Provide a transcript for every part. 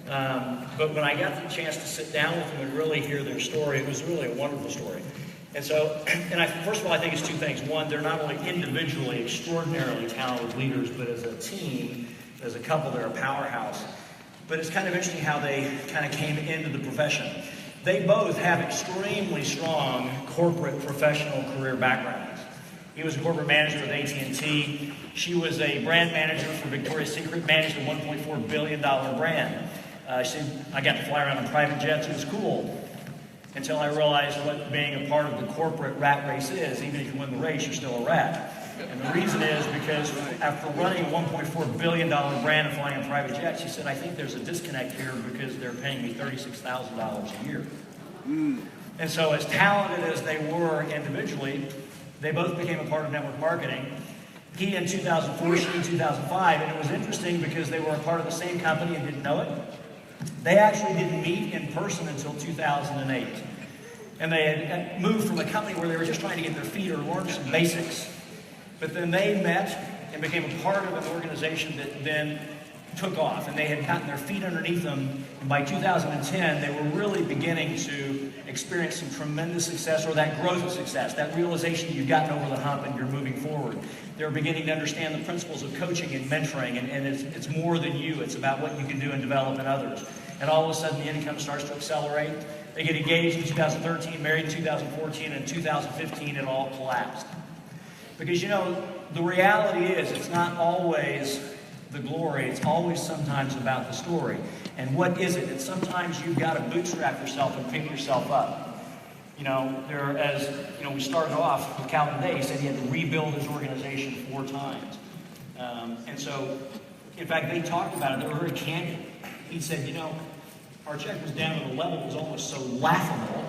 But when I got the chance to sit down with them and really hear their story, it was really a wonderful story. And so, first of all, I think it's two things. One, they're not only individually extraordinarily talented leaders, but as a team, as a couple, they're a powerhouse. But it's kind of interesting how they kind of came into the profession. They both have extremely strong corporate professional career backgrounds. He was a corporate manager with AT&T. She was a brand manager for Victoria's Secret, managed a $1.4 billion brand. She said, I got to fly around in private jets. It was cool. Until I realized what being a part of the corporate rat race is. Even if you win the race, you're still a rat. And the reason is because after running a $1.4 billion brand and flying in private jets, she said, I think there's a disconnect here because they're paying me $36,000 a year. And so as talented as they were individually, they both became a part of network marketing. He in 2004, she in 2005, and it was interesting because they were a part of the same company and didn't know it. They actually didn't meet in person until 2008. And they had moved from a company where they were just trying to get their feet or learn some basics. But then they met and became a part of an organization that then took off. And they had gotten their feet underneath them. And by 2010, they were really beginning to experience some tremendous success, or that growth of success, that realization that you've gotten over the hump and you're moving forward. They were beginning to understand the principles of coaching and mentoring, and it's more than you. It's about what you can do and develop in others. And all of a sudden, the income starts to accelerate. They get engaged in 2013, married in 2014, and in 2015, it all collapsed. Because, you know, the reality is it's not always the glory. It's always sometimes about the story. And what is it? It's sometimes you've got to bootstrap yourself and pick yourself up. You know, we started off with Calvin Day. He said he had to rebuild his organization 4 times. And so, in fact, they talked about it. They were very candid. He said, you know, our check was down at a level that was almost so laughable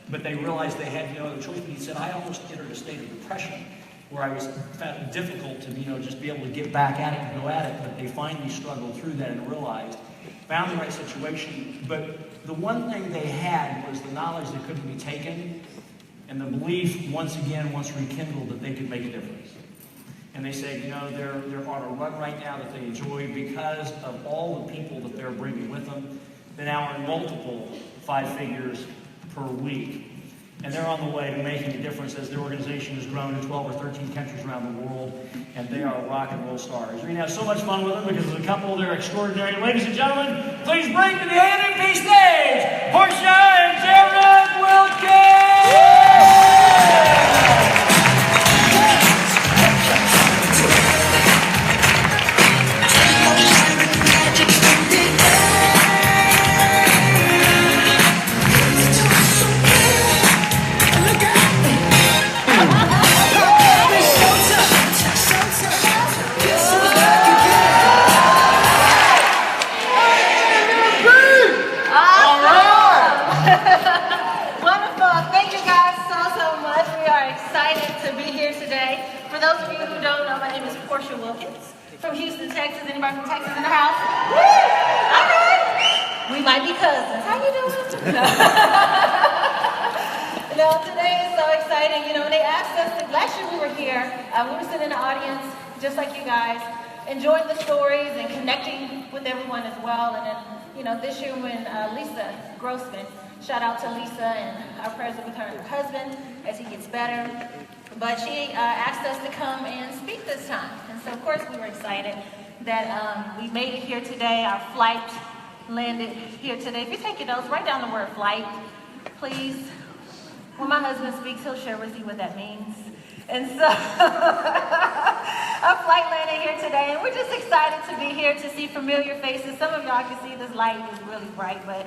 but they realized they had no other choice. But he said, I almost entered a state of depression where I found it difficult to, just be able to get back at it and go at it. But they finally struggled through that and realized, found the right situation. But the one thing they had was the knowledge that couldn't be taken, and the belief, once rekindled, that they could make a difference. And they say, they're on a run right now that they enjoy because of all the people that they're bringing with them. They now are in multiple 5 figures per week. And they're on the way to making a difference as their organization has grown to 12 or 13 countries around the world. And they are rock and roll stars. We're going to have so much fun with them because as a couple, they're extraordinary. Ladies and gentlemen, please bring to the MVP stage, Porshea and Jarrod Wilkins! Porshea Wilkins from Houston, Texas. Anybody from Texas in the house? Woo! All right. We might be cousins. How you doing? Today is so exciting. They asked us, last year we were here, we were sitting in the audience, just like you guys, enjoying the stories and connecting with everyone as well. And then, this year when Lisa Grossman, shout out to Lisa, and our prayers are with her and her husband as he gets better. But she asked us to come and speak this time. And so, of course, we were excited that we made it here today. Our flight landed here today. If you take your notes, write down the word flight, please. When my husband speaks, he'll share with you what that means. And so, our flight landed here today. And we're just excited to be here to see familiar faces. Some of y'all can see this light is really bright, but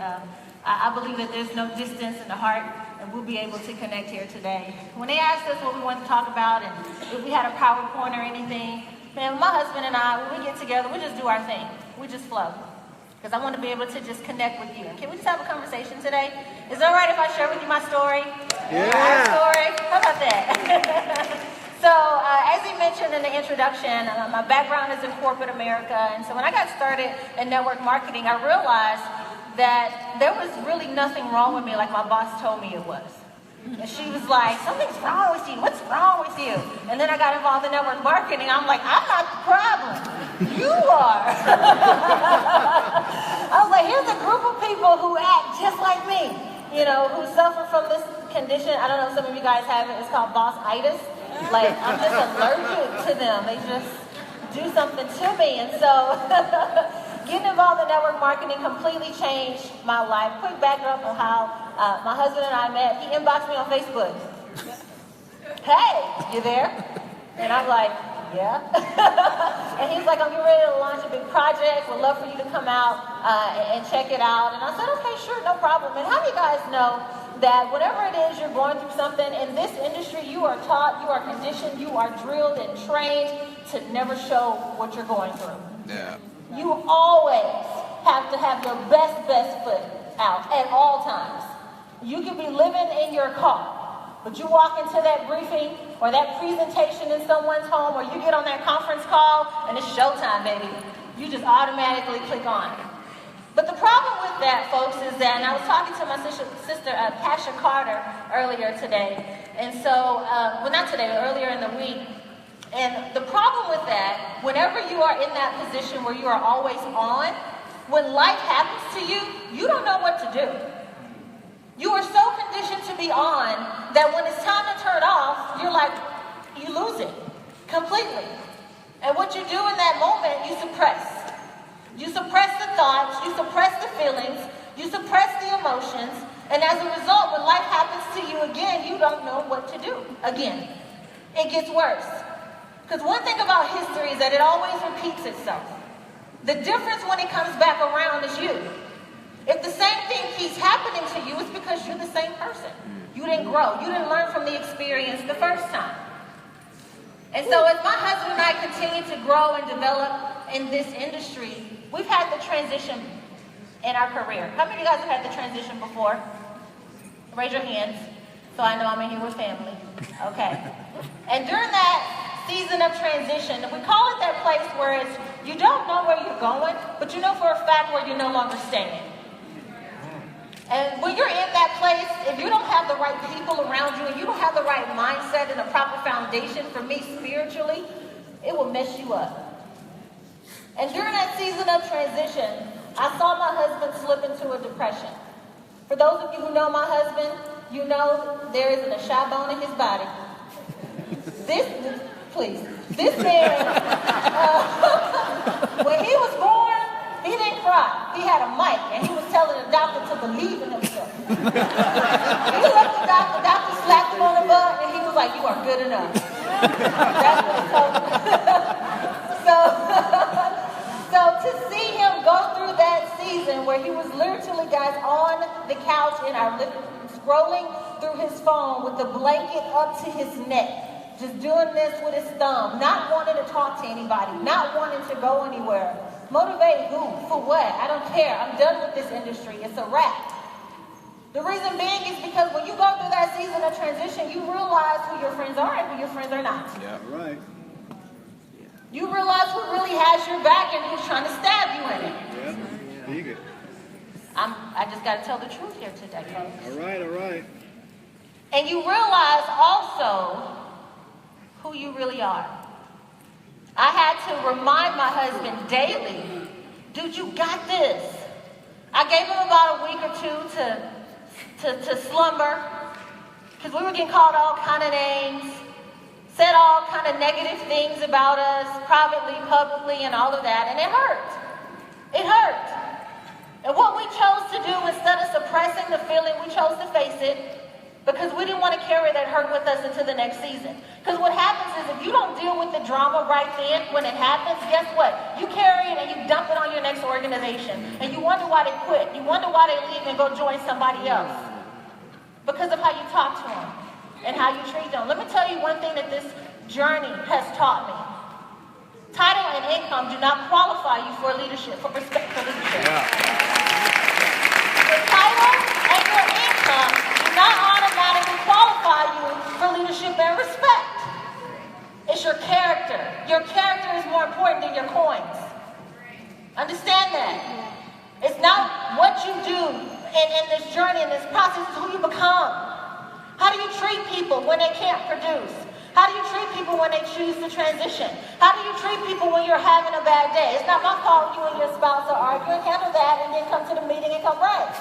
I believe that there's no distance in the heart, and we'll be able to connect here today. When they asked us what we wanted to talk about and if we had a PowerPoint or anything, man, my husband and I, when we get together, we just do our thing. We just flow. Because I want to be able to just connect with you. Can we just have a conversation today? Is it all right if I share with you my story? Yeah. Our story? How about that? So, as he mentioned in the introduction, my background is in corporate America. And so when I got started in network marketing, I realized that there was really nothing wrong with me like my boss told me it was. And she was like, something's wrong with you. What's wrong with you? And then I got involved in network marketing. I'm like, I'm not the problem. You are. me, who suffer from this condition. I don't know if some of you guys have it. It's called boss-itis. Like, I'm just allergic to them. They just do something to me. And so getting involved in network marketing completely changed my life. Quick backdrop on how my husband and I met. He inboxed me on Facebook. Hey, you there? And I'm like, yeah. And he's like, I'm getting ready to launch a big project. Would love for you to come out and check it out. And I said, okay, sure, no problem. And how do you guys know that whatever it is you're going through something, in this industry you are taught, you are conditioned, you are drilled and trained to never show what you're going through. Yeah. You always have to have your best foot out at all times. You could be living in your car, but you walk into that briefing or that presentation in someone's home, or you get on that conference call and it's showtime, baby. You just automatically click on. But the problem with that, folks, is that, and I was talking to my sister Pasha Carter, earlier today, and so, well, not today, but earlier in the week, and the problem with that, whenever you are in that position where you are always on, when life happens to you, you don't know what to do. You are so conditioned to be on that when it's time to turn off, you're like, you lose it completely. And what you do in that moment, you suppress. You suppress the thoughts, you suppress the feelings, you suppress the emotions, and as a result, when life happens to you again, you don't know what to do again. It gets worse. Because one thing about history is that it always repeats itself. The difference when it comes back around is you. If the same thing keeps happening to you, it's because you're the same person. You didn't grow. You didn't learn from the experience the first time. And so as my husband and I continue to grow and develop in this industry, we've had the transition in our career. How many of you guys have had the transition before? Raise your hands so I know I'm in here with family. Okay. And during that season of transition, we call it that place where it's, you don't know where you're going, but you know for a fact where you're no longer staying. And when you're in that place, if you don't have the right people around you and you don't have the right mindset and a proper foundation, for me spiritually, it will mess you up. And during that season of transition, I saw my husband slip into a depression. For those of you who know my husband, you know there isn't a shy bone in his body. This man, when he was born, he didn't cry. He had a mic, and he was telling the doctor to believe in himself. He looked at the doctor slapped him on the butt, and he was like, "You are good enough." That's what he told me. So to see him go through that season where he was literally, guys, on the couch in our living room, scrolling through his phone with the blanket up to his neck, just doing this with his thumb, not wanting to talk to anybody, not wanting to go anywhere. Motivate who? For what? I don't care. I'm done with this industry. It's a wrap. The reason being is because when you go through that season of transition, you realize who your friends are and who your friends are not. Yeah, right. You realize who really has your back and who's trying to stab you in it. Yeah, you good. I just got to tell the truth here today, folks. All right. And you realize also who you really are. I had to remind my husband daily, dude, you got this. I gave him about a week or two to slumber, because we were getting called all kind of names, said all kind of negative things about us, privately, publicly, and all of that, and it hurt. It hurt. And what we chose to do, instead of suppressing the feeling, we chose to face it, because we didn't want to carry that hurt with us into the next season. Because what happens is, if you don't deal with the drama right then, when it happens, guess what? You carry it and you dump it on your next organization. And you wonder why they quit. You wonder why they leave and go join somebody else. Because of how you talk to them and how you treat them. Let me tell you one thing that this journey has taught me. Title and income do not qualify you for leadership, for respect for leadership. Yeah. The title and your income do not automatically qualify you for leadership and respect. It's your character. Your character is more important than your coins. Understand that. It's not what you do in this journey, in this process, it's who you become. How do you treat people when they can't produce? How do you treat people when they choose to transition? How do you treat people when you're having a bad day? It's not my fault you and your spouse are arguing. Handle that and then come to the meeting and come right.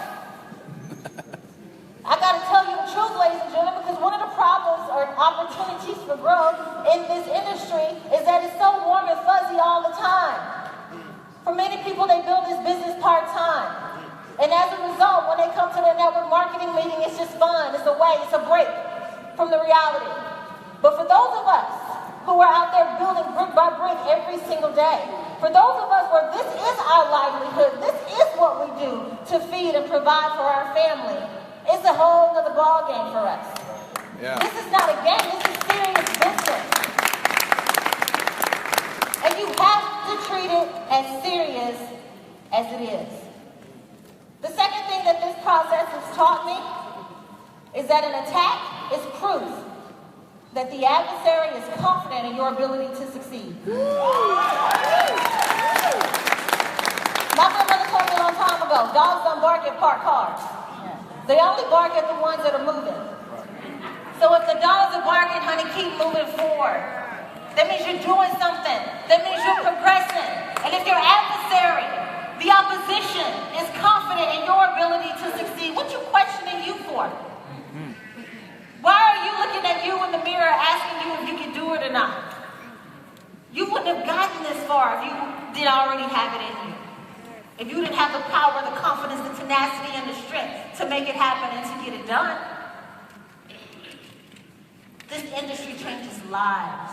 ladies and gentlemen, because one of the problems or opportunities for growth in this industry is that it's so warm and fuzzy all the time. For many people, they build this business part-time. And as a result, when they come to their network marketing meeting, it's just fun. It's a way, it's a break from the reality. But for those of us who are out there building brick by brick every single day, for those of us where this is our livelihood, this is what we do to feed and provide for our family, it's a whole other ball game for us. Yeah. This is not a game, this is serious business. And you have to treat it as serious as it is. The second thing that this process has taught me is that an attack is proof that the adversary is confident in your ability to succeed. My grandmother told me a long time ago, dogs don't bark at parked cars. They only bark at the ones that are moving. So if the dogs are barking, honey, keep moving forward. That means you're doing something. That means you're progressing. And if your adversary, the opposition, is confident in your ability to succeed, what you questioning you for? Why are you looking at you in the mirror asking you if you can do it or not? You wouldn't have gotten this far if you didn't already have it in you. If you didn't have the power, the confidence, the tenacity, and the strength to make it happen and to get it done. This industry changes lives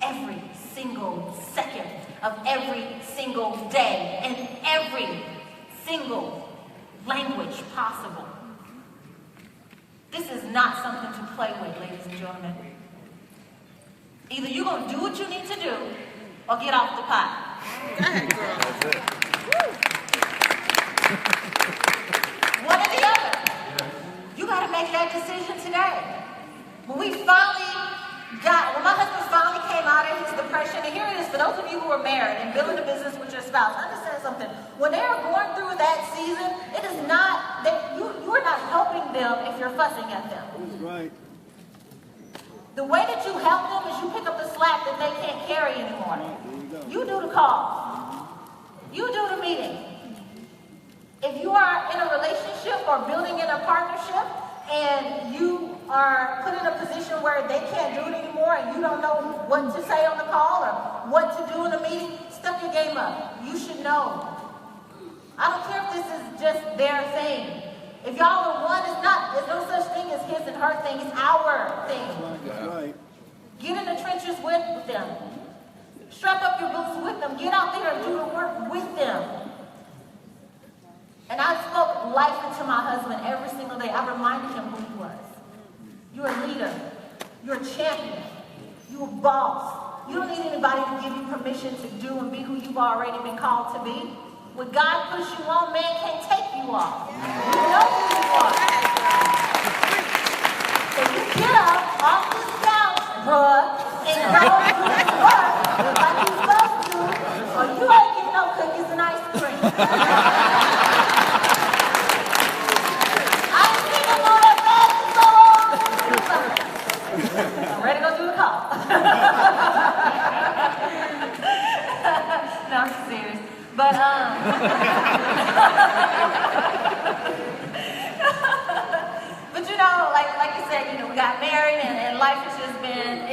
every single second of every single day in every single language possible. This is not something to play with, ladies and gentlemen. Either you're going to do what you need to do or get off the pot. One or the other. You got to make that decision today. When my husband finally came out of his depression, and here it is, for those of you who are married and building a business with your spouse, understand something. When they are going through that season, it is not, you are not helping them if you're fussing at them. Right. The way that you help them is you pick up the slack that they can't carry anymore. You do the calls. You do the meeting. If you are in a relationship or building in a partnership and you are put in a position where they can't do it anymore and you don't know what to say on the call or what to do in a meeting, step your game up. You should know. I don't care if this is just their thing. If y'all are one, there's no such thing as his and her thing. It's our thing. That's right. Get in the trenches with them. Strap up your boots with them. Get out there and do the work with them. And I spoke life into my husband every single day. I reminded him who he was. You're a leader. You're a champion. You're a boss. You don't need anybody to give you permission to do and be who you've already been called to be. When God puts you on, man can't take you off. You know who you are. So you get up off this couch, bruh, and go do this work like you're supposed to, or you ain't getting no cookies and ice cream. I ain't seen him on that bed in so long. I'm ready to go do the call. No, I'm serious. But but you know, like you said, you know, we got married and life has just been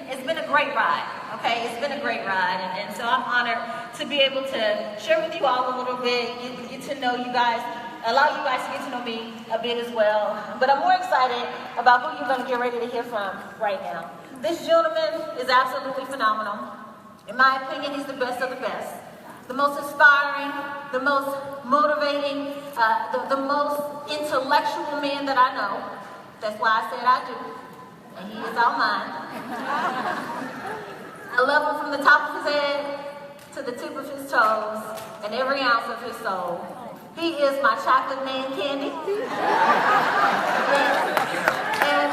it's been a great ride. Okay, it's been a great ride, and so I'm honored to be able to share with you all a little bit, get to know you guys, allow you guys to get to know me a bit as well. But I'm more excited about who you're going to get ready to hear from right now. This gentleman is absolutely phenomenal. In my opinion, he's the best of the best. The most inspiring, the most motivating, the most intellectual man that I know. That's why I said I do. And he is all mine. I love him from the top of his head to the tip of his toes and every ounce of his soul. He is my chocolate man candy. And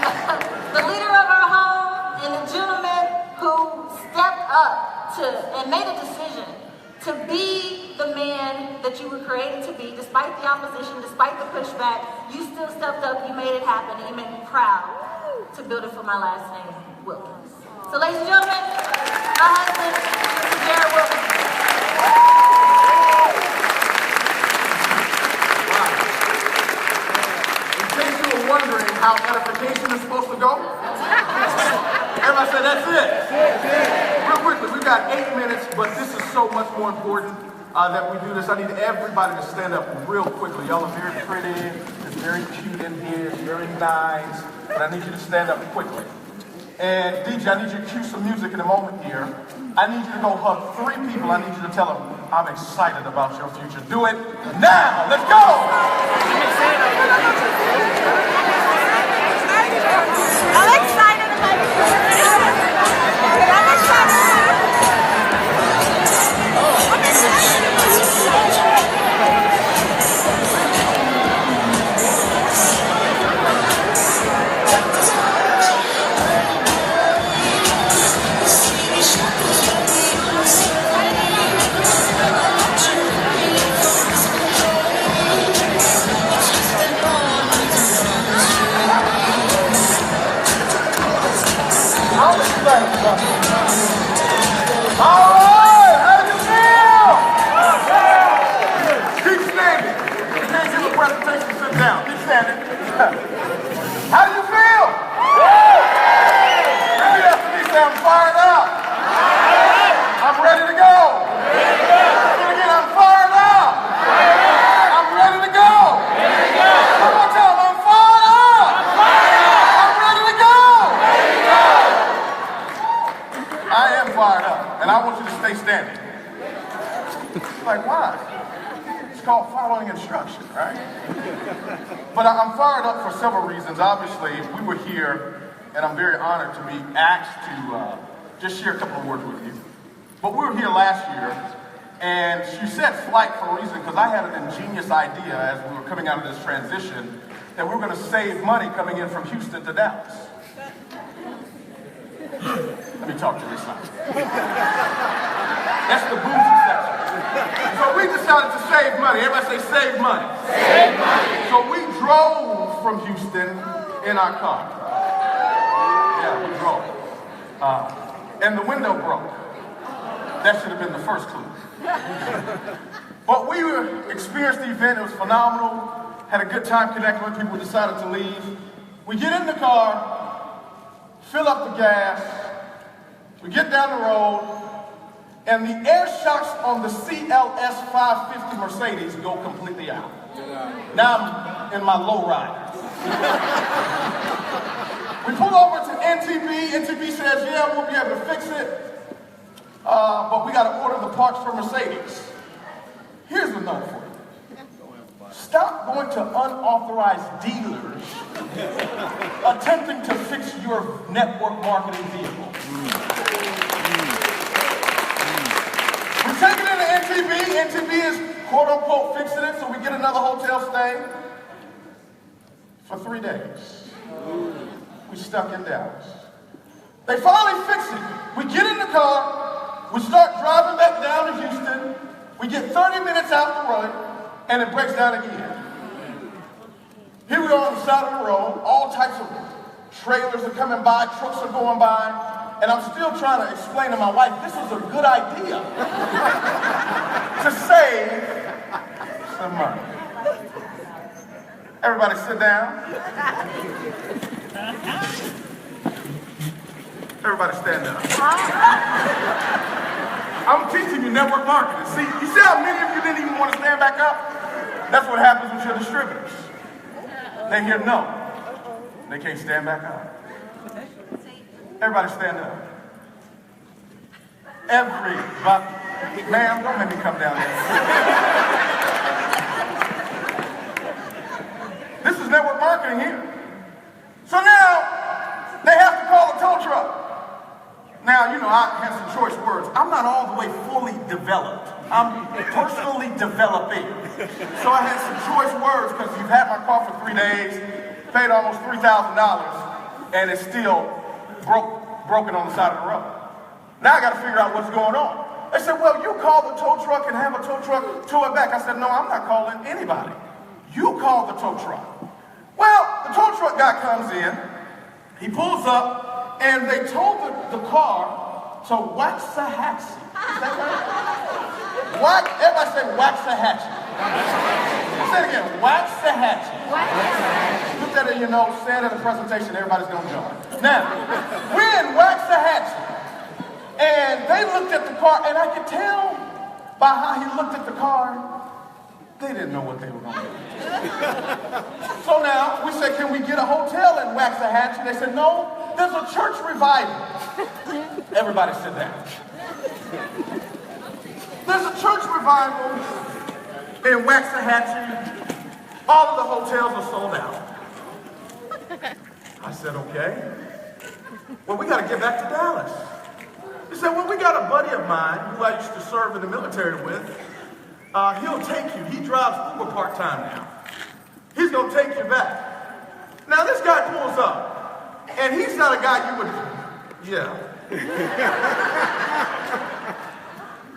the leader of our home and the gentleman who stepped up and made a decision to be the man that you were created to be, despite the opposition, despite the pushback. You still stepped up, you made it happen, and you made me proud to build it for my last name, Wilkins. So ladies and gentlemen, my husband, Mr. Jarrod Wilkins. In case you were wondering more important that we do this. I need everybody to stand up real quickly. Y'all are very pretty. It's very cute in here. It's very nice. But I need you to stand up quickly. And DJ, I need you to cue some music in a moment here. I need you to go hug 3 people. I need you to tell them, I'm excited about your future. Do it now. Let's go. I'm excited about your future. I'm excited. Alright, how do you feel? Keep standing. You can't give a presentation, sit down. Keep standing. How do you feel? Maybe after me say I'm fired up. I'm ready to go. Again, I'm fired up. I'm ready to go. One more time, I'm fired up. I'm ready to go. I am fired up, and I want you to stay standing. Like, why? It's called following instruction, right? But I'm fired up for several reasons. Obviously, we were here, and I'm very honored to be asked to just share a couple of words with you. But we were here last year, and you said flight for a reason, because I had an ingenious idea as we were coming out of this transition that we were going to save money coming in from Houston to Dallas. Let me talk to this side. That's the bougie section. So we decided to save money. Everybody say save money. Save money. So we drove from Houston in our car. Yeah, we drove. And the window broke. That should have been the first clue. But we experienced the event. It was phenomenal. Had a good time connecting with people. Decided to leave. We get in the car, fill up the gas, we get down the road, and the air shocks on the CLS 550 Mercedes go completely out. Now I'm in my low rider. We pull over to NTB. NTB says, yeah, we'll be able to fix it, but we got to order the parts for Mercedes. Here's the note for you. Stop going to unauthorized dealers attempting to fix your network marketing vehicle. We take it into NTB. NTB is quote unquote fixing it, so we get another hotel stay for 3 days. We stuck in Dallas. They finally fix it. We get in the car, we start driving back down to Houston, we get 30 minutes out the road, and it breaks down again. Here we are on the side of the road, all types of trailers are coming by, trucks are going by, and I'm still trying to explain to my wife, this is a good idea to save some money. Everybody sit down. Everybody stand up. I'm teaching you network marketing. See, you see how many of you didn't even want to stand back up? That's what happens with your distributors. They hear no. They can't stand back up. Everybody stand up. Everybody. Ma'am, don't make me come down there. This is network marketing here. So now, they have to call a tow truck. Now, you know, I have some choice words. I'm not all the way fully developed. I'm personally developing. So I had some choice words because you've had my car for 3 days, paid almost $3,000, and it's still broken on the side of the road. Now I got to figure out what's going on. They said, well, you call the tow truck and have a tow truck tow it back. I said, no, I'm not calling anybody. You call the tow truck. Well, the tow truck guy comes in, he pulls up, and they told the car to Waxahachie. Is that right? Everybody say Waxahachie. Say it again, Waxahachie. Put that in your notes, say it at a presentation, everybody's gonna join. Now, we're in Waxahachie, and they looked at the car, and I could tell by how he looked at the car, they didn't know what they were going to do. So now we said, can we get a hotel in Waxahachie? They said, no, there's a church revival. Everybody sit down. There's a church revival in Waxahachie. All of the hotels are sold out. I said, okay. Well, we got to get back to Dallas. He said, well, we got a buddy of mine who I used to serve in the military with. He'll take you. He drives Uber part-time now. He's going to take you back. Now, this guy pulls up, and he's not a guy you would, yeah.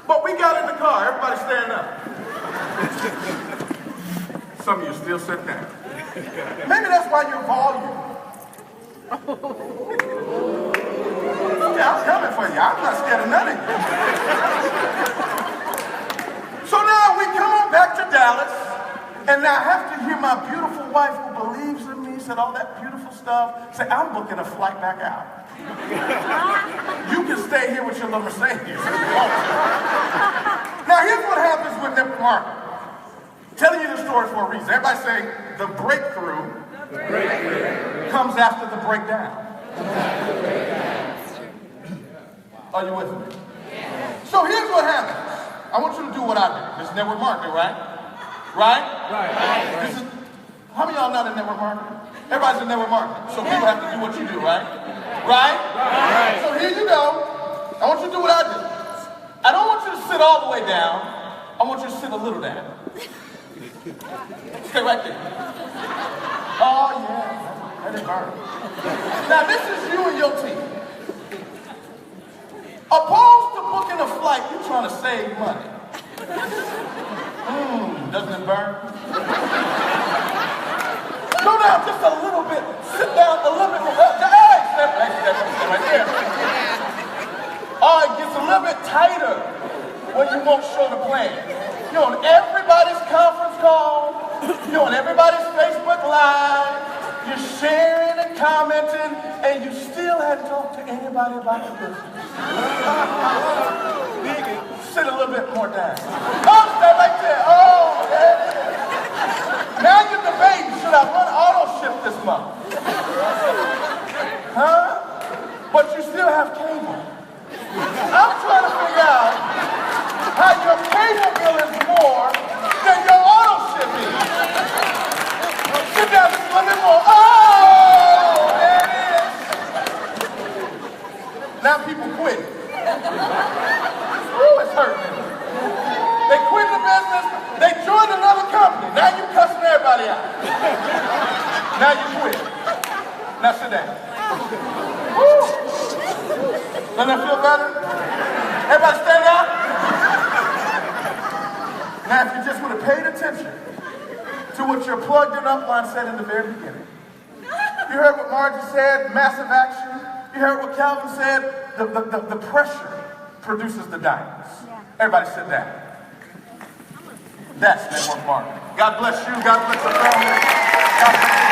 But we got in the car. Everybody stand up. Some of you still sit down. Maybe that's why your volume. Yeah, I'm coming for you. I'm not scared of none of you. So now we come on back to Dallas, and now I have to hear my beautiful wife who believes in me, said all that beautiful stuff, say, I'm booking a flight back out. You can stay here with your little Mercedes. Now here's what happens with them market. Telling you the story for a reason. Everybody say, the breakthrough, comes after the breakdown. Are you with me? So here's what happens. I want you to do what I do. This is network marketing, right? Right? This is, how many of y'all not in network marketing? Everybody's in network marketing. So people have to do what you do, right? Right? So here you go. I want you to do what I do. I don't want you to sit all the way down. I want you to sit a little down. Stay right there. Oh, yeah. Let it burn. Now, this is you and your team. Opposed to booking a flight, you're trying to save money. Doesn't it burn? Go down just a little bit. Sit down a little bit more. Hey, step right there. Oh, it gets a little bit tighter when you won't show the plan. You're on everybody's conference call. You're on everybody's Facebook Live. You're sharing and commenting, and you still hadn't talked to anybody about the business. Sit a little bit more down. Oh, stay right there. Oh, there it is. Now you're debating, should I run auto ship this month? Huh? But you still have cable. I'm trying to figure out how your cable bill is more than your auto ship is. Sit down just a little bit more. Oh, there it is. Now people quit. Ooh, it's hurting. They quit the business. They joined another company. Now you cussing everybody out. Now you quit. Now sit down. Woo. Doesn't that feel better? Everybody stand up. Now if you just would have paid attention to what your plugged in upline said in the very beginning. You heard what Margie said, massive action. You heard what Calvin said, the pressure produces the diamonds. Yeah. Everybody sit down. That's network marketing. God bless you. God bless your family. God bless you.